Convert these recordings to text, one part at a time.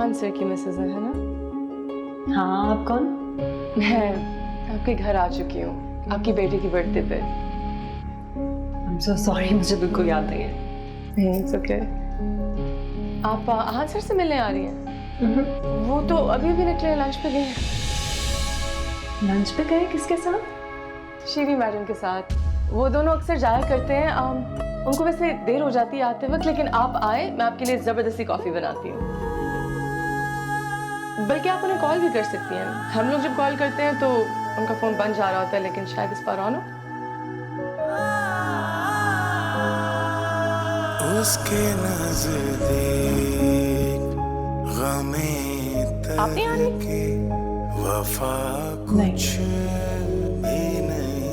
आहान sir की Mrs है ना? हाँ, आप कौन? मैं आपके घर आ चुकी हूँ आपकी बेटी की बर्थडे पे। I'm so sorry, मुझे बिल्कुल याद नहीं है। It's okay. आप आहान सर से मिलने आ रही हैं? वो तो अभी भी निकले, लंच पे गए हैं। लंच पे गए किसके साथ? शीरी मैडम के साथ। वो दोनों अक्सर जाया करते हैं। उनको वैसे देर हो जाती है आते वक्त, लेकिन आप आए, मैं आपके लिए जबरदस्ती कॉफी बनाती हूँ। बल्कि आप उन्हें कॉल भी कर सकती हैं। हम लोग जब कॉल करते हैं तो उनका फोन बंद जा रहा होता है, लेकिन शायद इस पर ऑन हो। उसके नज़दीक गमे आप नहीं आ रही? वफा कुछ भी नहीं।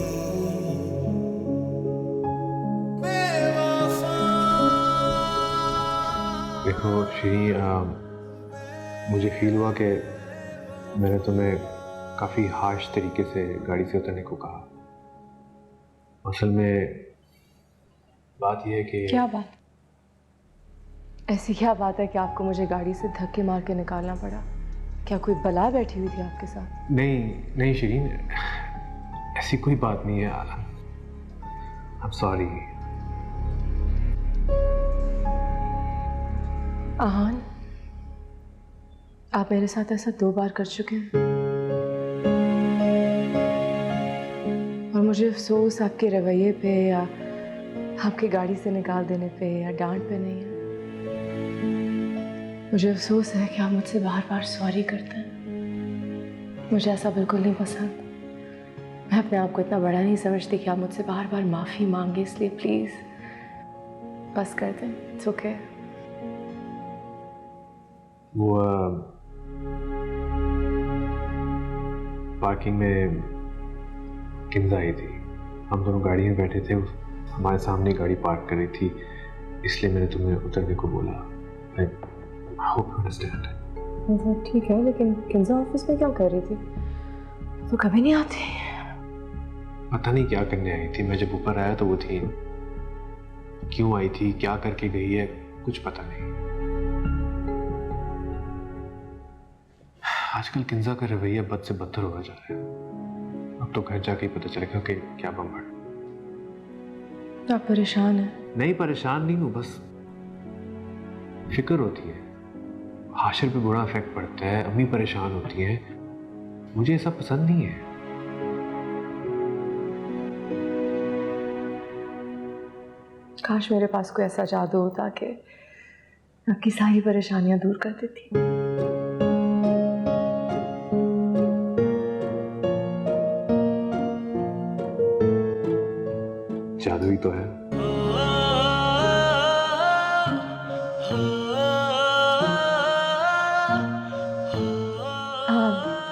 देखो श्री, मुझे फील हुआ कि मैंने तुम्हें काफ़ी हार्श तरीके से गाड़ी से उतरने को कहा। असल में बात यह है कि क्या बात? ऐसी क्या बात है कि आपको मुझे गाड़ी से धक्के मार के निकालना पड़ा? क्या कोई बला बैठी हुई थी आपके साथ? नहीं शिरीन, ऐसी कोई बात नहीं है। I am sorry. आहान, आप मेरे साथ ऐसा 2 बार कर चुके हैं और मुझे अफसोस आपके रवैये पे या आपकी गाड़ी से निकाल देने पे या डांट पे नहीं है। मुझे अफसोस है कि आप मुझसे बार बार सॉरी करते हैं। मुझे ऐसा बिल्कुल नहीं पसंद। मैं अपने आप को इतना बड़ा नहीं समझती कि आप मुझसे बार बार माफ़ी मांगे, इसलिए प्लीज़ बस कर दें। It's okay. वो पार्किंग में किंजा आई थी। हम दोनों गाड़ी में बैठे थे, हमारे सामने गाड़ी पार्क कर रही थी, इसलिए मैंने तुम्हें उतरने को बोला। I hope you understand. ठीक है, लेकिन किंजा ऑफिस में क्या कर रही थी? तो कभी नहीं आती। पता नहीं क्या करने आई थी। मैं जब ऊपर आया तो वो थी। क्यों आई थी, क्या करके गई है, कुछ पता नहीं। आजकल किंजा का रवैया बद से बदतर होगा जा रहा है। अब तो घर जाके ही पता चलेगा कि क्या बम्बड़। आप परेशान हैं? नहीं, परेशान नहीं हूँ, बस फिक्र होती है। हाशिर पे बुरा इफेक्ट पड़ता है, अम्मी परेशान होती हैं। मुझे ऐसा पसंद नहीं है। काश मेरे पास कोई ऐसा जादू होता कि आपकी सारी परेशानियां दूर कर देती। जादू ही तो है।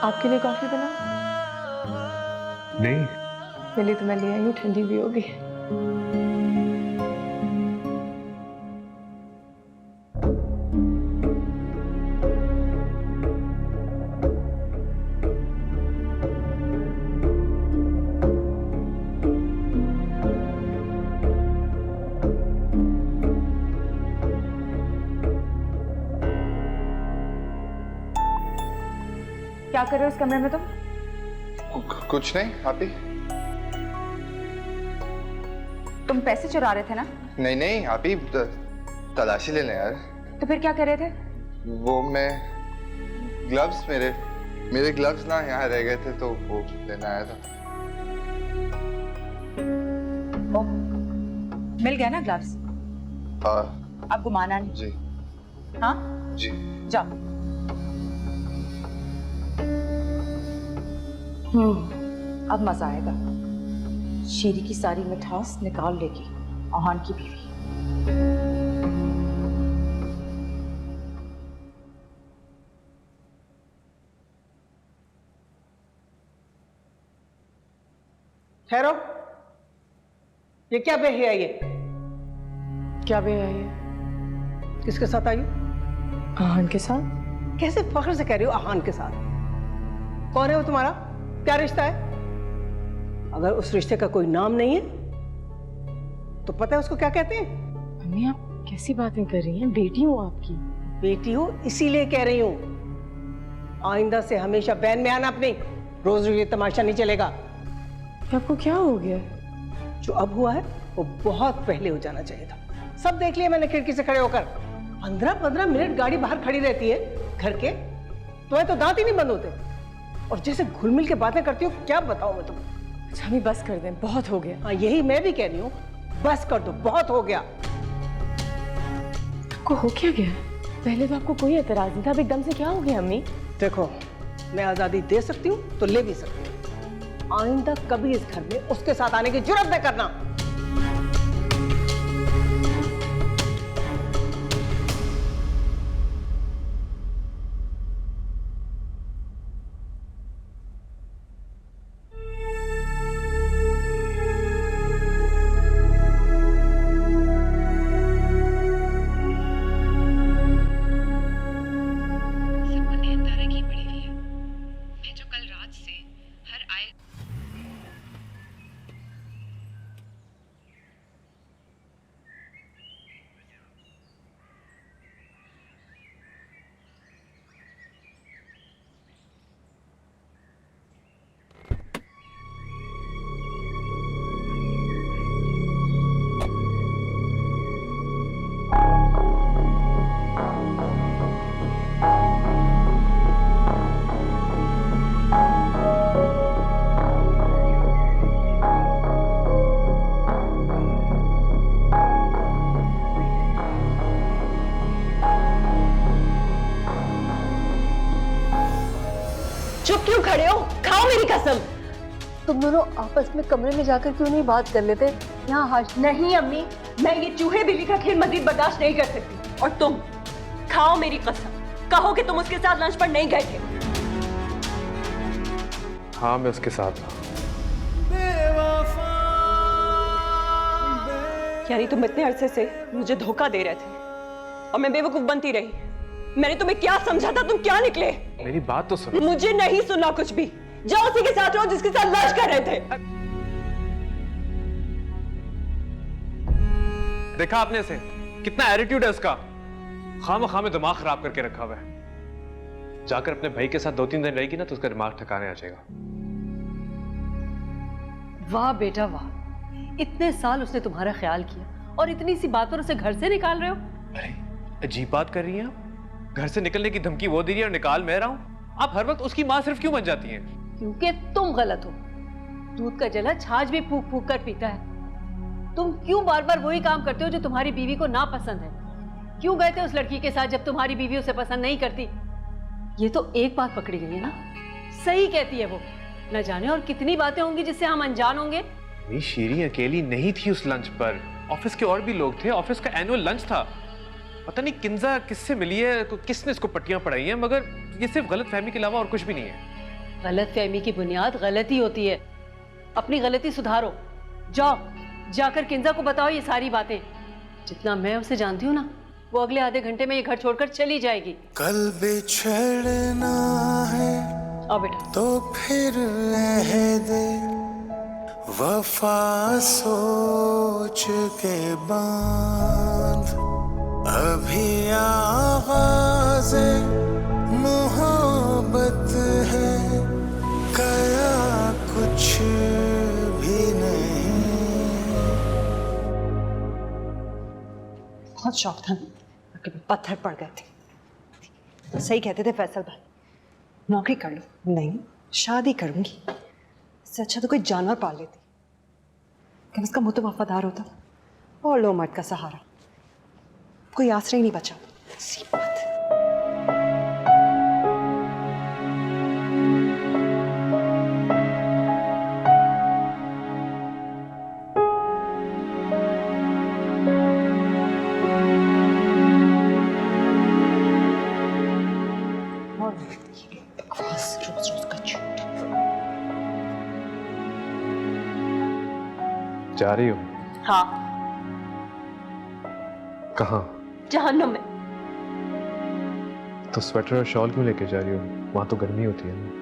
आपके लिए कॉफी बना? नहीं, मेरे लिए तो मैं ले आई हूँ, ठंडी भी होगी। क्या कर रहे हो इस कमरे में तुम? कुछ नहीं आपी। तुम पैसे चुरा रहे थे ना? नहीं आपी, तलाशी लेने यार। तो फिर क्या कर रहे थे? वो मैं ग्लव्स, मेरे ग्लव्स ना यहाँ रह गए थे तो वो लेने आया था। ओ, मिल गया ना ग्लव्स? हाँ। अब घुमाना नहीं। जी। हाँ जी। जाओ। अब मजा आएगा। शीरी की सारी मिठास निकाल लेगी आहान की बीवी। ठहरो, ये क्या बेही है? ये क्या बे है ये? किसके साथ आई? आहान के साथ। कैसे फख्र से कह रही हो आहान के साथ? कौन है वो तुम्हारा? क्या रिश्ता है? अगर उस रिश्ते का कोई नाम नहीं है तो पता है उसको क्या कहते हैं? मम्मी, आप कैसी बातें कर रही हैं? बेटी हूँ आपकी। बेटी हो इसीलिए कह रही हूँ, आइंदा से हमेशा वैन में आना अपनी, रोज ये तमाशा नहीं चलेगा। आपको क्या हो गया? जो अब हुआ है वो बहुत पहले हो जाना चाहिए था। सब देख लिया मैंने खिड़की से खड़े होकर। 15-15 मिनट गाड़ी बाहर खड़ी रहती है घर के, तुम्हें तो दांत ही नहीं बंद होते। और जैसे घुल मिल के बातें करती हो, क्या बताऊं मैं तुम्हें। अच्छा अभी बस कर दें, बहुत हो गया। हाँ यही मैं भी कह रही हूँ, बस कर दो, बहुत हो गया। आपको हो क्या गया? पहले तो आपको कोई एतराज नहीं था, अब एकदम से क्या हो गया अम्मी? देखो, मैं आजादी दे सकती हूँ तो ले भी सकती हूँ। आइंदा कभी इस घर में उसके साथ आने की जुर्रत न करना। चुप क्यों खड़े हो? खाओ मेरी कसम। तुम दोनों आपस में कमरे में जाकर क्यों नहीं बात कर लेते? यहाँ हाश नहीं अम्मी, मैं ये चूहे बिल्ली का खेल मजीद बर्दाश्त नहीं कर सकती। और तुम खाओ मेरी कसम, कहो कि तुम उसके साथ लंच पर नहीं गए थे। हाँ मैं उसके साथ था। यानी तुम इतने अरसे से मुझे धोखा दे रहे थे और मैं बेवकूफ बनती रही। मैंने तुम्हें क्या समझा था, तुम क्या निकले? मेरी बात तो सुनो। मुझे नहीं सुनना कुछ भी। जाओ उसी के साथ रहो जिसके साथ लंच कर रहे थे। देखा आपने से कितना एटीट्यूड है उसका। खाम में दिमाग खराब करके रखा हुआ है। जाकर अपने भाई के साथ 2-3 दिन रहेगी ना तो उसका दिमाग ठिकाने आ जाएगा। वाह बेटा वाह, इतने साल उसने तुम्हारा ख्याल किया और इतनी सी बात पर उसे घर से निकाल रहे हो। अरे अजीब बात कर रही हैं आप। घर से निकलने की धमकी वो दे रही है और निकाल मैं रहा हूं। आप हर वक्त उसकी मां सिर्फ क्यों बन जाती हैं? क्योंकि तुम गलत हो। दूध का जला छाछ भी फूक फूक कर पीता है। तुम क्यों बार बार वही काम करते हो जो तुम्हारी बीवी को ना पसंद है? क्यों गए थे उस लड़की के साथ जब तुम्हारी बीवी उसे पसंद नहीं करती? ये तो एक बात पकड़ी गई है ना। सही कहती है वो, न जाने और कितनी बातें होंगी जिससे हम अनजान होंगे। शीरी अकेली नहीं थी उस लंच पर। ऑफिस के और भी लोग थे। ऑफिस का एनुअल लंच था। पता नहीं किंजा किससे मिली है, किसने इसको पट्टियां पढ़ाई हैं, मगर ये सिर्फ गलत फहमी के अलावा और कुछ भी नहीं है। गलत फहमी की बुनियाद गलती होती है। अपनी गलती सुधारो। जाओ जाकर किंजा को बताओ ये सारी बातें। जितना मैं उसे जानती हूँ ना, वो अगले आधे घंटे में ये घर छोड़कर चली जाएगी। कल बिछड़ना है आओ बेटा। तो फिर अहदे वफा सोच के बांध। अभी आवाज़ मोहब्बत है, कया कुछ भी नहीं। बहुत शौक था कि पत्थर पड़ गए थे। सही कहते थे फैसल भाई, नौकरी कर लो। नहीं, शादी करूंगी। इससे अच्छा तो कोई जानवर पाल लेती। कम से कम वो तो वफादार होता और लो मर्द का सहारा। कोई आश्रय ही नहीं बचा। सी बात। रोज रोज का झूठ। जा रही हो? हाँ, कहाँ? जहन्नुम में। तो स्वेटर और शॉल क्यों लेके जा रही हो? वहां तो गर्मी होती है ना।